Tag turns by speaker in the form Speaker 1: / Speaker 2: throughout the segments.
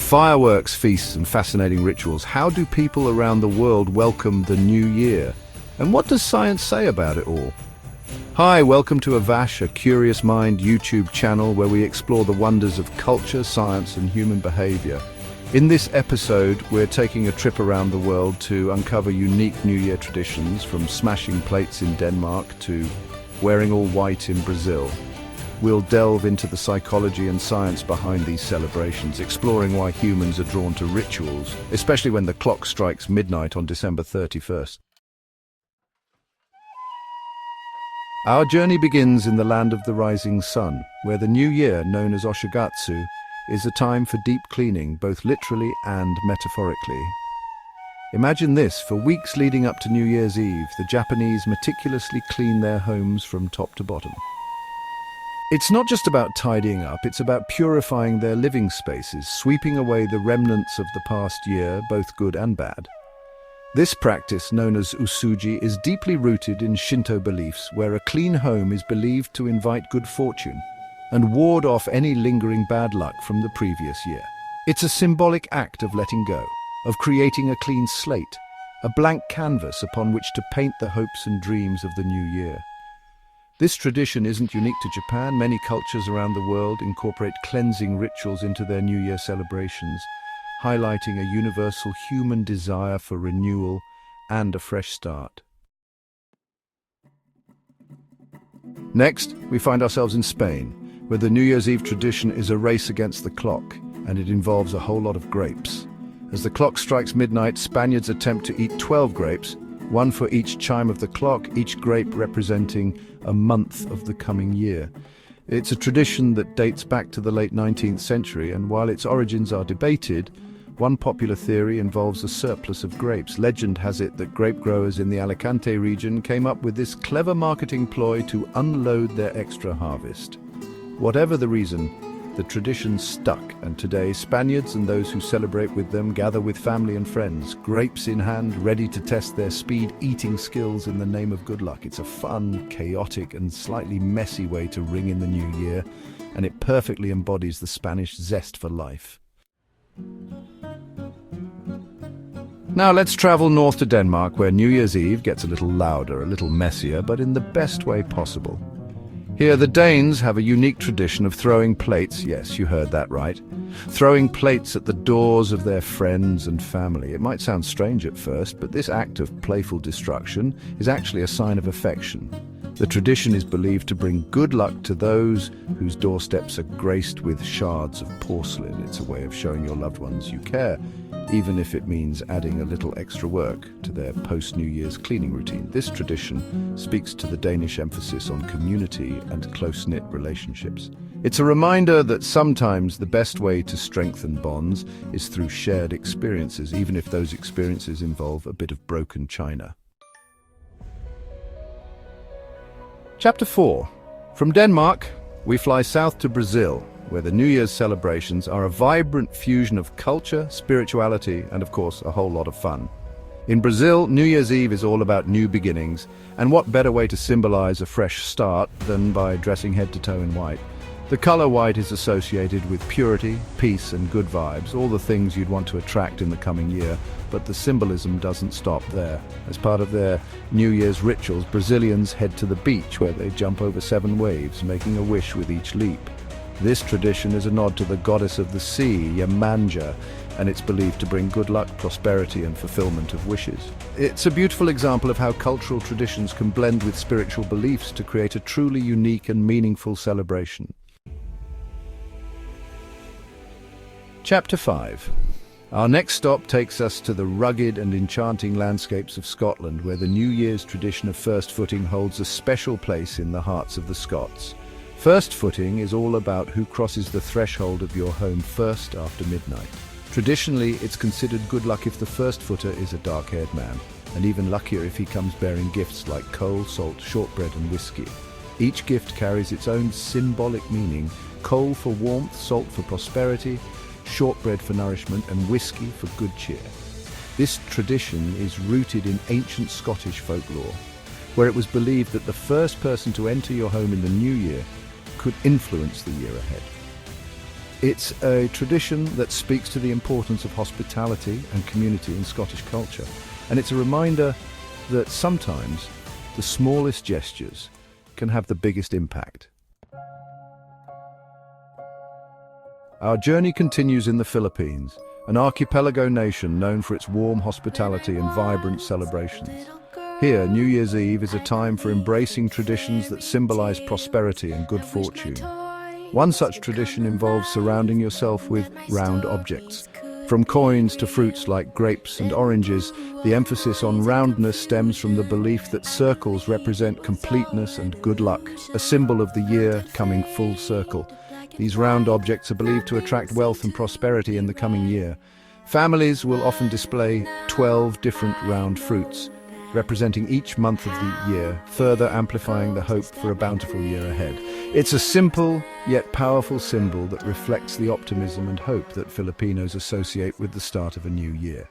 Speaker 1: Fireworks, feasts, and fascinating rituals. How do people around the world welcome the new year? And what does science say about it all? Hi, welcome to Avash, a Curious Mind YouTube channel where we explore the wonders of culture, science, and human behavior. In this episode, we're taking a trip around the world to uncover unique New Year traditions, from smashing plates in Denmark to wearing all white in Brazil. We'll delve into the psychology and science behind these celebrations, exploring why humans are drawn to rituals, especially when the clock strikes midnight on December 31st. Our journey begins in the land of the rising sun, where the new year, known as Oshigatsu, is a time for deep cleaning, both literally and metaphorically. Imagine this: for weeks leading up to New Year's Eve, the Japanese meticulously clean their homes from top to bottom. It's not just about tidying up, it's about purifying their living spaces, sweeping away the remnants of the past year, both good and bad. This practice, known as usuji, is deeply rooted in Shinto beliefs, where a clean home is believed to invite good fortune and ward off any lingering bad luck from the previous year. It's a symbolic act of letting go, of creating a clean slate, a blank canvas upon which to paint the hopes and dreams of the new year. This tradition isn't unique to Japan. Many cultures around the world incorporate cleansing rituals into their New Year celebrations, highlighting a universal human desire for renewal and a fresh start. Next, we find ourselves in Spain, where the New Year's Eve tradition is a race against the clock, and it involves a whole lot of grapes. As the clock strikes midnight, Spaniards attempt to eat 12 grapes, one for each chime of the clock, each grape representing a month of the coming year. It's a tradition that dates back to the late 19th century, and while its origins are debated, one popular theory involves a surplus of grapes. Legend has it that grape growers in the Alicante region came up with this clever marketing ploy to unload their extra harvest. Whatever the reason, the tradition stuck, and today Spaniards and those who celebrate with them gather with family and friends, grapes in hand, ready to test their speed-eating skills in the name of good luck. It's a fun, chaotic, and slightly messy way to ring in the new year, and it perfectly embodies the Spanish zest for life. Now let's travel north to Denmark, where New Year's Eve gets a little louder, a little messier, but in the best way possible. Here, the Danes have a unique tradition of throwing plates, yes, you heard that right, throwing plates at the doors of their friends and family. It might sound strange at first, but this act of playful destruction is actually a sign of affection. The tradition is believed to bring good luck to those whose doorsteps are graced with shards of porcelain. It's a way of showing your loved ones you care, even if it means adding a little extra work to their post-New Year's cleaning routine. This tradition speaks to the Danish emphasis on community and close-knit relationships. It's a reminder that sometimes the best way to strengthen bonds is through shared experiences, even if those experiences involve a bit of broken china. Chapter 4. From Denmark, we fly south to Brazil, where the New Year's celebrations are a vibrant fusion of culture, spirituality, and of course, a whole lot of fun. In Brazil, New Year's Eve is all about new beginnings, and what better way to symbolize a fresh start than by dressing head to toe in white? The color white is associated with purity, peace, and good vibes, all the things you'd want to attract in the coming year, but the symbolism doesn't stop there. As part of their New Year's rituals, Brazilians head to the beach, where they jump over 7 waves, making a wish with each leap. This tradition is a nod to the goddess of the sea, Yemanja, and it's believed to bring good luck, prosperity, and fulfillment of wishes. It's a beautiful example of how cultural traditions can blend with spiritual beliefs to create a truly unique and meaningful celebration. Chapter 5. Our next stop takes us to the rugged and enchanting landscapes of Scotland, where the New Year's tradition of first footing holds a special place in the hearts of the Scots. First footing is all about who crosses the threshold of your home first after midnight. Traditionally, it's considered good luck if the first footer is a dark-haired man, and even luckier if he comes bearing gifts like coal, salt, shortbread, and whiskey. Each gift carries its own symbolic meaning: coal for warmth, salt for prosperity, shortbread for nourishment, and whiskey for good cheer. This tradition is rooted in ancient Scottish folklore, where it was believed that the first person to enter your home in the new year could influence the year ahead. It's a tradition that speaks to the importance of hospitality and community in Scottish culture. And it's a reminder that sometimes the smallest gestures can have the biggest impact. Our journey continues in the Philippines, an archipelago nation known for its warm hospitality and vibrant celebrations. Here, New Year's Eve is a time for embracing traditions that symbolize prosperity and good fortune. One such tradition involves surrounding yourself with round objects. From coins to fruits like grapes and oranges, the emphasis on roundness stems from the belief that circles represent completeness and good luck, a symbol of the year coming full circle. These round objects are believed to attract wealth and prosperity in the coming year. Families will often display 12 different round fruits, representing each month of the year, further amplifying the hope for a bountiful year ahead. It's a simple yet powerful symbol that reflects the optimism and hope that Filipinos associate with the start of a new year.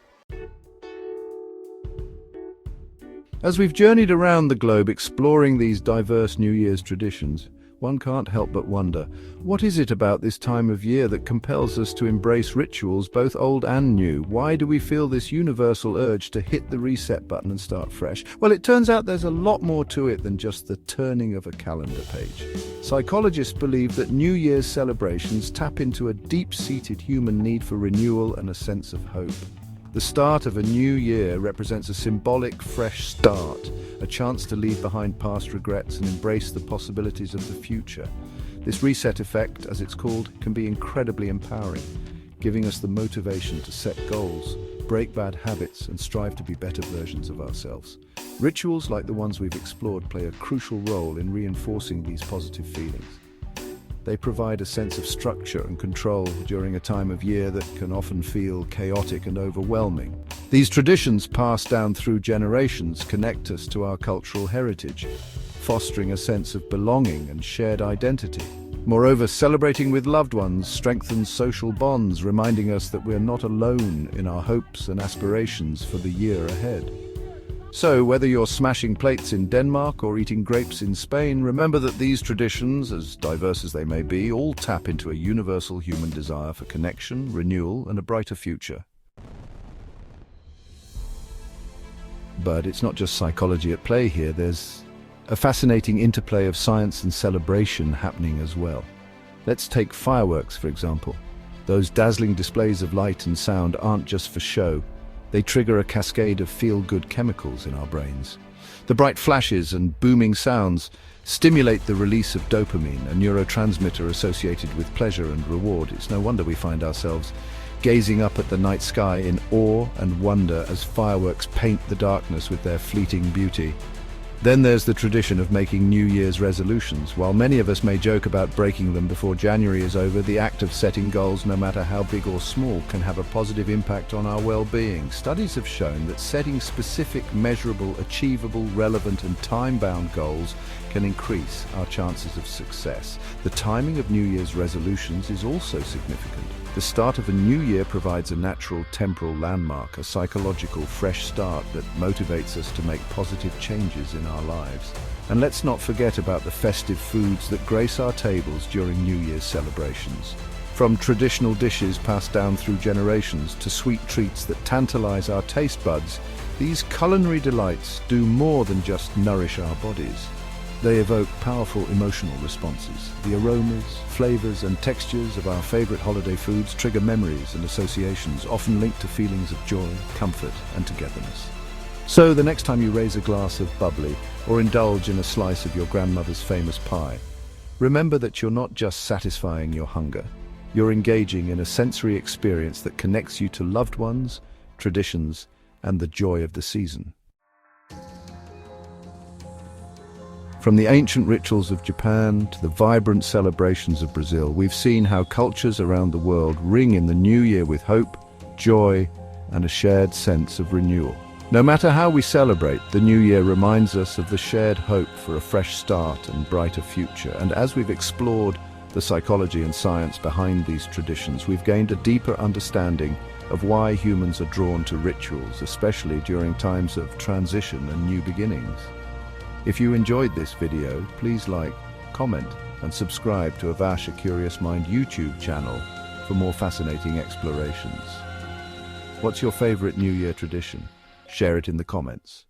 Speaker 1: As we've journeyed around the globe exploring these diverse New Year's traditions, one can't help but wonder, what is it about this time of year that compels us to embrace rituals both old and new? Why do we feel this universal urge to hit the reset button and start fresh? Well, it turns out there's a lot more to it than just the turning of a calendar page. Psychologists believe that New Year's celebrations tap into a deep-seated human need for renewal and a sense of hope. The start of a new year represents a symbolic fresh start, a chance to leave behind past regrets and embrace the possibilities of the future. This reset effect, as it's called, can be incredibly empowering, giving us the motivation to set goals, break bad habits, and strive to be better versions of ourselves. Rituals like the ones we've explored play a crucial role in reinforcing these positive feelings. They provide a sense of structure and control during a time of year that can often feel chaotic and overwhelming. These traditions, passed down through generations, connect us to our cultural heritage, fostering a sense of belonging and shared identity. Moreover, celebrating with loved ones strengthens social bonds, reminding us that we're not alone in our hopes and aspirations for the year ahead. So, whether you're smashing plates in Denmark or eating grapes in Spain, remember that these traditions, as diverse as they may be, all tap into a universal human desire for connection, renewal, and a brighter future. But it's not just psychology at play here. There's a fascinating interplay of science and celebration happening as well. Let's take fireworks, for example. Those dazzling displays of light and sound aren't just for show. They trigger a cascade of feel-good chemicals in our brains. The bright flashes and booming sounds stimulate the release of dopamine, a neurotransmitter associated with pleasure and reward. It's no wonder we find ourselves gazing up at the night sky in awe and wonder as fireworks paint the darkness with their fleeting beauty. Then there's the tradition of making New Year's resolutions. While many of us may joke about breaking them before January is over, the act of setting goals, no matter how big or small, can have a positive impact on our well-being. Studies have shown that setting specific, measurable, achievable, relevant, and time-bound goals can increase our chances of success. The timing of New Year's resolutions is also significant. The start of a new year provides a natural temporal landmark, a psychological fresh start that motivates us to make positive changes in our lives. And let's not forget about the festive foods that grace our tables during New Year's celebrations. From traditional dishes passed down through generations to sweet treats that tantalize our taste buds, these culinary delights do more than just nourish our bodies. They evoke powerful emotional responses. The aromas, flavors, and textures of our favorite holiday foods trigger memories and associations, often linked to feelings of joy, comfort, and togetherness. So the next time you raise a glass of bubbly or indulge in a slice of your grandmother's famous pie, remember that you're not just satisfying your hunger. You're engaging in a sensory experience that connects you to loved ones, traditions, and the joy of the season. From the ancient rituals of Japan to the vibrant celebrations of Brazil, we've seen how cultures around the world ring in the new year with hope, joy, and a shared sense of renewal. No matter how we celebrate, the new year reminds us of the shared hope for a fresh start and brighter future. And as we've explored the psychology and science behind these traditions, we've gained a deeper understanding of why humans are drawn to rituals, especially during times of transition and new beginnings. If you enjoyed this video, please like, comment, and subscribe to Avash, A Curious Mind YouTube channel for more fascinating explorations. What's your favorite New Year tradition? Share it in the comments.